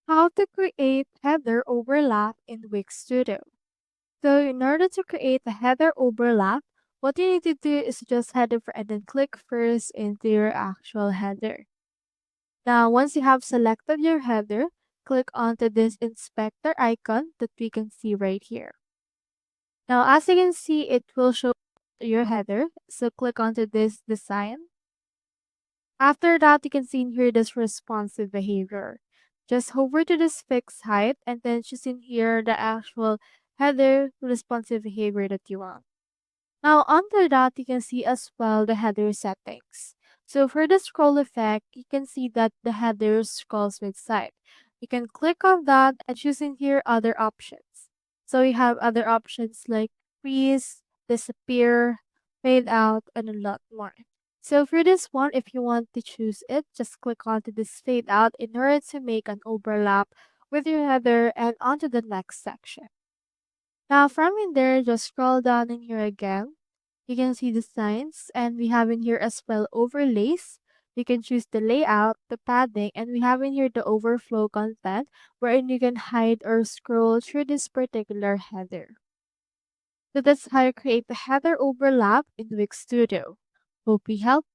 How to create header overlap in Wix Studio. So in order to create a header overlap, what you need to do is just head over and then click first into your actual header. Now, once you have selected your header, click onto this inspector icon that we can see right here. Now, as you can see, it will show your header. So click onto this design. After that, you can see in here this responsive behavior. Just hover to this fixed height and then choose in here the actual header responsive behavior that you want. Now under that, you can see as well the header settings. So for the scroll effect, you can see that the header scrolls with side. You can click on that and choose in here other options. So you have other options like freeze, disappear, fade out, and a lot more. So for this one, if you want to choose it, just click onto this fade out in order to make an overlap with your header and onto the next section. Now from in there, just scroll down in here again. You can see the signs and we have in here as well overlays. You can choose the layout, the padding, and we have in here the overflow content wherein you can hide or scroll through this particular header. So that's how you create the header overlap in Wix Studio. Hope we helped.